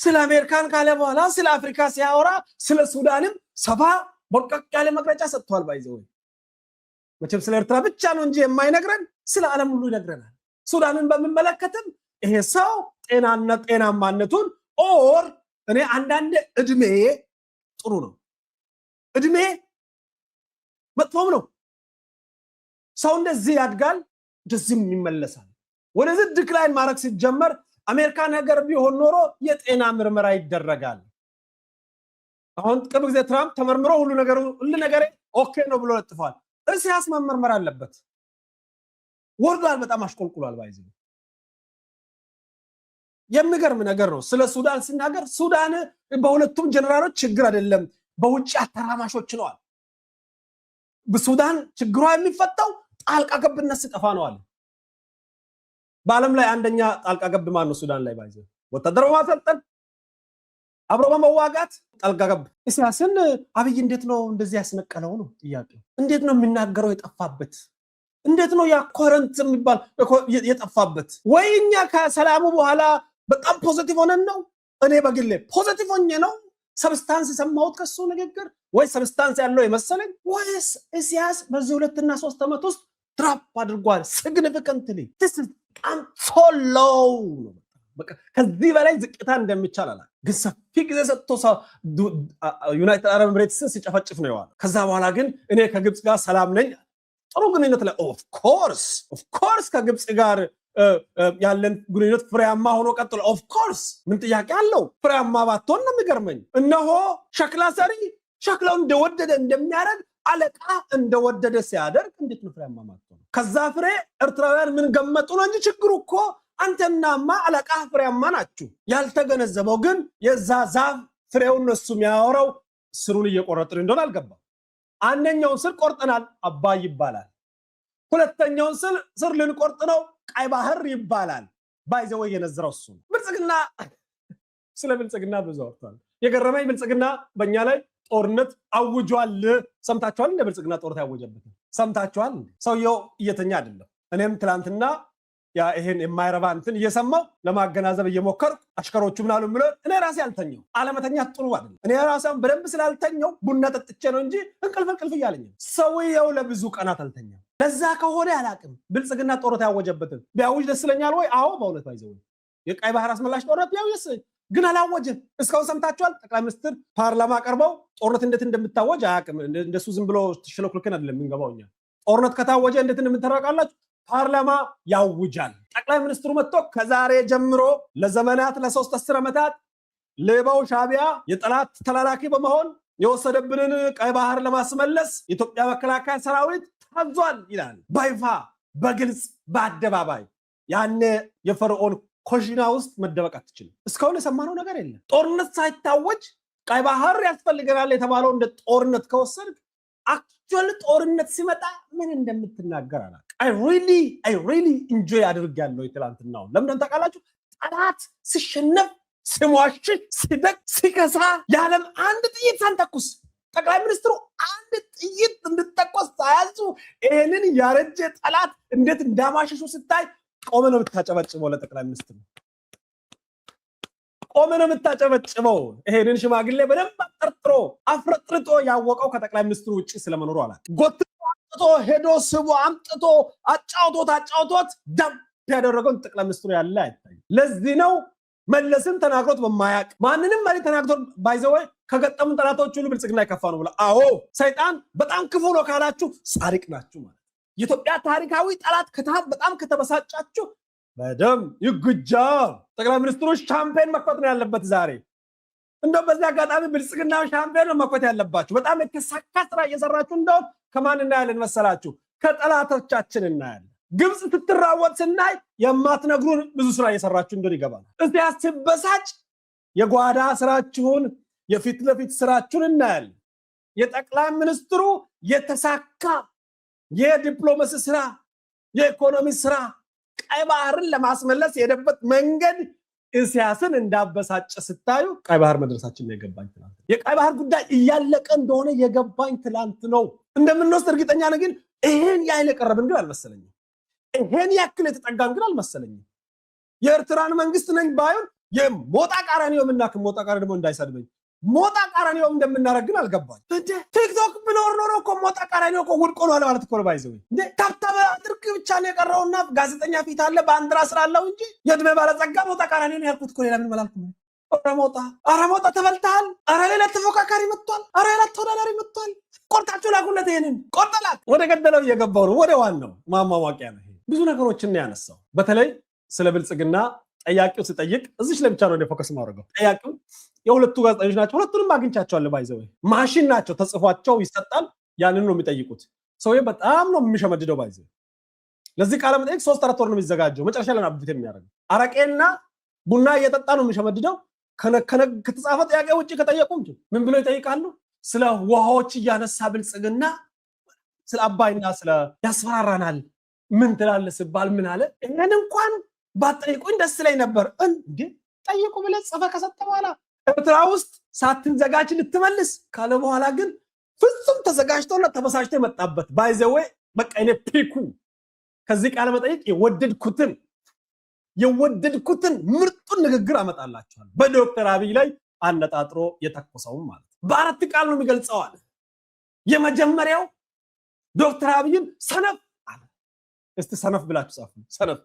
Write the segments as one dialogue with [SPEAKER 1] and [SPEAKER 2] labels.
[SPEAKER 1] ስለ አሜሪካን ካለ በኋላ ስለ አፍሪካ ሲያወራ ስለ ሱዳንም ሰፋ በርቀቅ ያለ መግለጫ ሰጥቷል። ባይዘው መቼም ስለ ኤርትራ ብቻ ነው እንጂ የማይነግረን ስለ ዓለም ሁሉ ይነግረናል። ሱዳንን በመመለከትም ይሄ ሰው ጤናማነቱን ኦር እኔ አንዳንድ እድሜ ጥሩ ነው እድሜ መጥፎም ነው። ሰው እንደዚህ ያድጋል እንደዚህም ይመለሳል። ወደዚህ ዲክላይን ማድረግ ሲጀመር አሜሪካ ነገር ቢሆን ኖሮ የጤና ምርመራ ይደረጋል። አሁን ቅርብ ጊዜ ትራምፕ ተመርምሮ ሁሉ ነገር ኦኬ ነው ብሎ ለጥፏል። ኢሳያስ መመርመር አለበት። ወርዷል፣ በጣም አሽቆልቁሏል። ባይዘው የሚገርም ነገር ነው። ስለ ሱዳን ሲናገር ሱዳን በሁለቱም ጀነራሎች ችግር አይደለም በውጭ አተራማሾች ነው አለ። በሱዳን ችግሯ የሚፈታው ጣልቃ ገብነት ሲጠፋ ነው አለ። በዓለም ላይ አንደኛ ጣልቃ ገብ ማን ነው? ሱዳን ላይ ባይዘው ወታደር በማሰልጠን አብሮ በመዋጋት ጣልቃ ገብ። ኢሳያስን አብይ እንዴት ነው እንደዚህ ያስነቀለው ነው ጥያቄው። እንዴት ነው የሚናገረው የጠፋበት? እንዴት ነው ያ ኮረንት የሚባል የጠፋበት? ወይኛ ከሰላሙ በኋላ በጣም ፖዚቲቭ ሆነን ነው? እኔ በግሌ ፖዚቲቭ ሆኜ ነው ሰብስታንስ ሰማሁት ከሱ ንግግር፣ ወይ ሰብስታንስ ያለው የመሰለኝ፣ ወይስ ኢሳያስ በዚህ 2 እና 3 ዓመት ውስጥ ድራፕ አድርጓል ሲግኒፊካንትሊ? this is so low በቃ ከዚህ በላይ ዝቅታ እንደሚቻል አላ ግን ሰፊ ጊዜ ሰጥቶ ዩናይትድ አረብ ኤሚሬትስን ሲጨፈጭፍ ነው ያለው። ከዛ በኋላ ግን እኔ ከግብጽ ጋር ሰላም ነኝ ጥሩ ግንኙነት ላይ ኦፍ ኮርስ ከግብጽ ጋር ያለን ግንኙነት ፍሬያማ ሆኖ ቀጥሎ ኦፍ ኮርስ ምን ጥያቄ አለው? ፍሬያማ ባትሆን ነው የሚገርመኝ። እነሆ ሸክላ ሰሪ ሸክላው እንደወደደ እንደሚያደርግ አለቃ እንደወደደ ሲያደርግ እንዴት ነው ፍሬያማ ማለት ነው? ከዛ ፍሬ ኤርትራውያን ምን ገመጡ ነው እንጂ ችግሩ እኮ አንተናማ አለቃ ፍሬያማ ናችሁ። ያልተገነዘበው ግን የዛ ዛፍ ፍሬውን ነው እሱ የሚያወራው ስሩን እየቆረጥን እንደሆነ አልገባም። አንደኛውን ስር ቆርጠናል አባይ ይባላል። ሁለተኛውን ስር ልንቆርጥ ነው ቀይ ባህር ይባላል። ባይዘው የነዘረው እሱ ብልጽግና ስለ ብልጽግና ብዙ አውርቷል። የገረመኝ ብልጽግና በእኛ ላይ ጦርነት አውጇል። ሰምታችኋል? እንደ ብልጽግና ጦርነት ያወጀበት ሰምታችኋል? ሰውየው እየተኛ አይደለም። እኔም ትላንትና ያ ይሄን የማይረባ እንትን እየሰማው ለማገናዘብ እየሞከርኩ አሽከሮቹ ምን አሉ ብለው እኔ ራሴ አልተኛው። አለመተኛት ጥሩ አይደለም። እኔ ራሴም በደንብ ስላልተኛው ቡና ጠጥቼ ነው እንጂ እንቅልፍ እያለኝ ሰውየው ለብዙ ቀናት አልተኛም። ለዛ ከሆነ አላቅም ብልጽግና ጦርነት ያወጀበትን ቢያውጅ ደስ ይለኛል ወይ? አዎ በእውነት ባይዘው የቀይ ባህር አስመላሽ ጦርነት ቢያውጅ ግን አላወጀም። እስካሁን ሰምታችኋል? ጠቅላይ ሚኒስትር ፓርላማ ቀርበው ጦርነት እንዴት እንደምታወጅ አያቅም። እንደሱ ዝም ብሎ ተሽለክልከን አይደለም የምንገባው እኛ። ጦርነት ከታወጀ እንዴት እንደምትራቃላችሁ ፓርላማ ያውጃል። ጠቅላይ ሚኒስትሩ መጥቶ ከዛሬ ጀምሮ ለዘመናት ለ3 ዓመታት ሌባው ሻቢያ የጠላት ተላላኪ በመሆን የወሰደብንን ቀይ ባህር ለማስመለስ የኢትዮጵያ መከላከያ ሰራዊት ታዟል ይላል። ባይፋ በግልጽ በአደባባይ ያኔ የፈርዖን ኮሽና ውስጥ መደበቅ አትችልም። እስካሁን የሰማነው ነገር የለም። ጦርነት ሳይታወጅ ቀይ ባህር ያስፈልገናል የተባለው እንደ ጦርነት ከወሰድ አክቹዋሊ ጦርነት ሲመጣ ምን እንደምትናገር አላውቅም። I really enjoy አድርጋለሁ ትላንትናው። ለምን ታውቃላችሁ? ጠላት ሲሸነፍ ሲሟሽ ሲደቅ ሲከሳ ያለም አንድ ጥይት ሳንተኩስ ጠቅላይ ሚኒስትሩ አንድ ጥይት እንድትተኮስ ሳያዙ ይሄንን ያረጀ ጠላት እንዴት እንዳማሸሹ ስታይ ቆመ ነው የምታጨበጭበው። ለጠቅላይ ሚኒስትሩ ቆመ ነው የምታጨበጭበው። ይሄንን ሽማግሌ በደንብ አጥርጥሮ አፍረጥርጦ ያወቀው ከጠቅላይ ሚኒስትሩ ውጪ ስለመኖሩ አላት። ጎትቶ ሄዶ ስቦ አምጥቶ አጫውቶት ደም ያደረገውን ጠቅላይ ሚኒስትሩ ያለ አይታይም። ለዚህ ነው መለስን ተናግሮት በማያቅ ማንንም ማለት ተናግሮት ባይዘው ከገጠሙ ጠላቶች ሁሉ ብልጽግና ይከፋ ነው ብለ። አዎ ሰይጣን በጣም ክፉ ነው ካላችሁ ጻድቅ ናችሁ ማለት። የኢትዮጵያ ታሪካዊ ጠላት በጣም ከተበሳጫችሁ በደም ይጉጃል። ጠቅላይ ሚኒስትሩ ሻምፔን መክፈት ነው ያለበት ዛሬ። እንደው በዚህ አጋጣሚ ብልጽግና ሻምፔን ነው መክፈት ያለባችሁ። በጣም የተሳካ ስራ እየሰራችሁ እንደው ከማን እናያለን መሰላችሁ? ከጠላቶቻችን እናያለን። ግብጽ ስትራወጥ ስናይ የማትነግሩን ብዙ ስራ እየሰራችሁ እንደሆነ ይገባል። እስቲ አስበሳጭ የጓዳ ስራችሁን የፊት ለፊት ስራችሁን እናያለን። የጠቅላይ ሚኒስትሩ የተሳካ የዲፕሎማሲ ስራ፣ የኢኮኖሚ ስራ፣ ቀይ ባህርን ለማስመለስ የሄደበት መንገድ ኢሳያስን እንዳበሳጨ ስታዩ ቀይ ባህር መድረሳችን ነው የገባኝ ትላንት። የቀይ ባህር ጉዳይ እያለቀ እንደሆነ የገባኝ ትላንት ነው። እንደምንወስድ እርግጠኛ ነኝ፣ ግን ይሄን ያህል የቀረብን ግን አልመሰለኝም። ይሄን ያክል የተጠጋን ግን አልመሰለኝም። የኤርትራን መንግስት ነኝ ባይሆን የሞጣ ቀራኒዮ ምናክ ሞጣ ቀራኒዮ ደግሞ እንዳይሰድበኝ ሞጣ ቀራኒዮ እንደምናረግን አልገባኝ እንዴ ቲክቶክ ብኖር ኖሮ እኮ ሞጣ ቀራኒዮ እኮ ውድቆ ነው ማለት እኮ ባይዘው እንዴ ታብታበ አድርግ ብቻ ነው የቀረውና ጋዜጠኛ ፊት አለ ባንዲራ ስላለው እንጂ የእድሜ ባለጸጋ ሞጣ ቀራኒዮ ያልኩት እኮ ሌላ ምን መላልኩ ኧረ ሞጣ ተበልተሃል ኧረ ሌላ ተፎካካሪ መጥቷል ኧረ ሌላ ተወዳዳሪ መጥቷል ቆርጣችሁ ላኩለት ይሄንን ቆርጠላት ወደ ገደለው እየገባው ነው ወደ ዋናው ማማዋቂያ ነው ብዙ ነገሮችን ነው ያነሳው በተለይ ስለ ብልጽግና ጠያቂው ሲጠይቅ እዚች ለብቻ ነው ፎከስ ማድረገው ጠያቂው የሁለቱ ጋዜጠኞች ናቸው ሁለቱንም አግኝቻቸዋለሁ ባይዘው ማሽን ናቸው ተጽፏቸው ይሰጣል ያንን ነው የሚጠይቁት ሰውዬ በጣም ነው የሚሸመድደው ባይዘው ለዚህ ቃለ መጠይቅ 3-4 ወር ነው የሚዘጋጀው መጨረሻ ላይ አብዱት የሚያደርገው አረቄና ቡና እየጠጣ ነው የሚሸመድደው ከተጻፈ ጥያቄ ውጪ ከጠየቁም ምን ብለው ይጠይቃሉ ስለ ውሃዎች እያነሳ ብልጽግና ስለ አባይና ስለ ያስፈራራናል ምን ትላለህ ሲባል ምን አለ እኔን እንኳን ባጠይቁኝ ደስ ላይ ነበር እንዴ ጠይቁ ብለህ ጽፈ ከሰጠ በኋላ ኤርትራ ውስጥ ሳትዘጋጅ ልትመልስ ካለ በኋላ ግን ፍጹም ተዘጋጅቶና ተበሳጭቶ መጣበት ባይዘው በቃ እኔ ፒኩ ከዚህ ቃለ መጠይቅ የወደድኩትን ምርጡን ንግግር አመጣላችኋለሁ በዶክተር አብይ ላይ አነጣጥሮ የተኮሰው ማለት በአራት ቃል ነው የሚገልጸው አለ የመጀመሪያው ዶክተር አብይን ሰነፍ አለ እስቲ ሰነፍ ብላችሁ ጻፉ ሰነፍ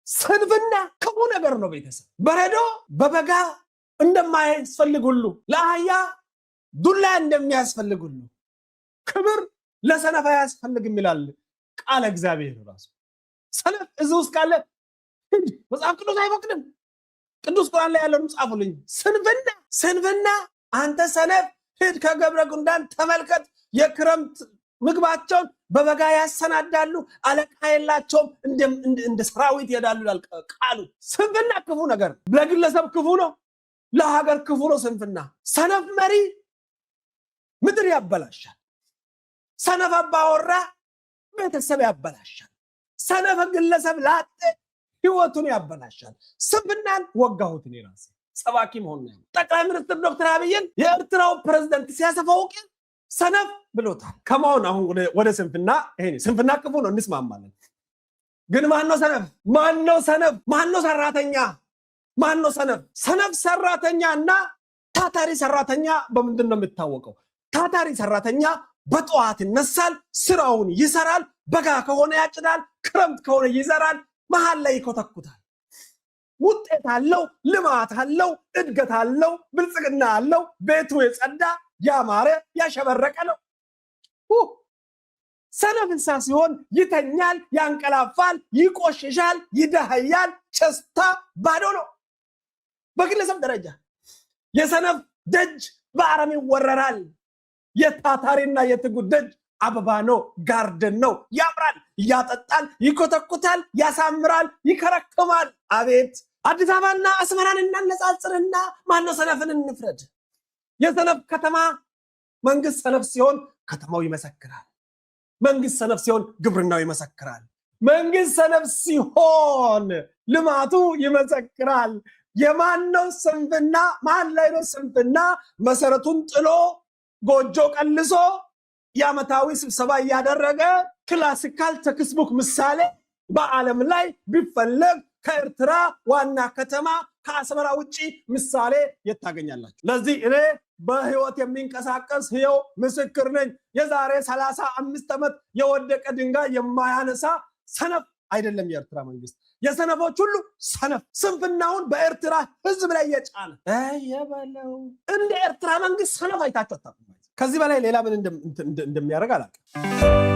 [SPEAKER 1] ሰንፍና ክፉ ነገር ነው ቤተሰብ በረዶ በበጋ እንደማያስፈልግ ሁሉ ለአህያ ዱላ እንደሚያስፈልግ ሁሉ ክብር ለሰነፍ አያስፈልግም ይላል ቃለ እግዚአብሔር ራሱ ሰነፍ እዚህ ውስጥ ካለ መጽሐፍ ቅዱስ አይፈቅድም ቅዱስ ቁርአን ላይ ያለውን ጻፉልኝ ሰንፍና አንተ ሰነፍ ሂድ ከገብረ ጉንዳን ተመልከት የክረምት ምግባቸውን በበጋ ያሰናዳሉ አለቃ የላቸውም እንደ ሰራዊት ይሄዳሉ ይላል ቃሉ ስንፍና ክፉ ነገር ለግለሰብ ክፉ ነው ለሀገር ክፉ ነው ስንፍና ሰነፍ መሪ ምድር ያበላሻል ሰነፍ አባወራ ቤተሰብ ያበላሻል ሰነፍ ግለሰብ ላጤ ህይወቱን ያበላሻል ስንፍናን ወጋሁት ነው ራሴ ሰባኪ መሆን ነው ጠቅላይ ሚኒስትር ዶክተር አብይን የኤርትራው ፕሬዝዳንት ሲያሰፋውቅ ሰነፍ ብሎታል ከማውን አሁን ወደ ስንፍና ይሄ ስንፍና ክፉ ነው እንስማማለን ግን ማነው ሰራተኛ ሰነፍ ሰራተኛና ታታሪ ሰራተኛ በምንድን ነው የሚታወቀው ታታሪ ሰራተኛ በጠዋት ይነሳል ስራውን ይሰራል በጋ ከሆነ ያጭዳል ክረምት ከሆነ ይዘራል መሃል ላይ ይኮተኩታል ውጤት አለው ልማት አለው እድገት አለው ብልጽግና አለው ቤቱ የጸዳ ያማረ ያሸበረቀ ነው ሰነፍንሳ ሲሆን ይተኛል ያንቀላፋል ይቆሽሻል ይደሃያል ቸስታ ባዶ ነው በግለሰብ ደረጃ የሰነፍ ደጅ በአረም ይወረራል የታታሪና የትጉ ደጅ አበባ ነው ጋርደን ነው ያምራል ያጠጣል ይኮተኩታል ያሳምራል ይከረክማል አቤት አዲስ አበባና አስመራን እናነጻጽርና ማነው ሰነፍን እንፍረድ የሰነፍ ከተማ መንግስት ሰነፍ ሲሆን ከተማው ይመሰክራል መንግስት ሰነፍ ሲሆን ግብርናው ይመሰክራል መንግስት ሰነፍ ሲሆን ልማቱ ይመሰክራል የማነው ስንፍና ማን ላይ ነው ስንፍና መሰረቱን ጥሎ ጎጆ ቀልሶ ያመታዊ ስብሰባ ያደረገ ክላሲካል ቴክስቡክ ምሳሌ በአለም ላይ ቢፈለግ ከኤርትራ ዋና ከተማ ከአስመራ ውጪ ምሳሌ የታገኛላችሁ ለዚህ እኔ በህይወት የሚንቀሳቀስ ህየው ምስክር ነኝ የዛሬ 35 ዓመት የወደቀ ድንጋይ የማያነሳ ሰነፍ አይደለም የኤርትራ መንግስት የሰነፎች ሁሉ ሰነፍ ስንፍናውን በኤርትራ ህዝብ ላይ የጫነ የበለው እንደ ኤርትራ መንግስት ሰነፍ አይታችሁ አታውቁም ከዚህ በላይ ሌላ ምን እንደሚያደርግ አላውቅም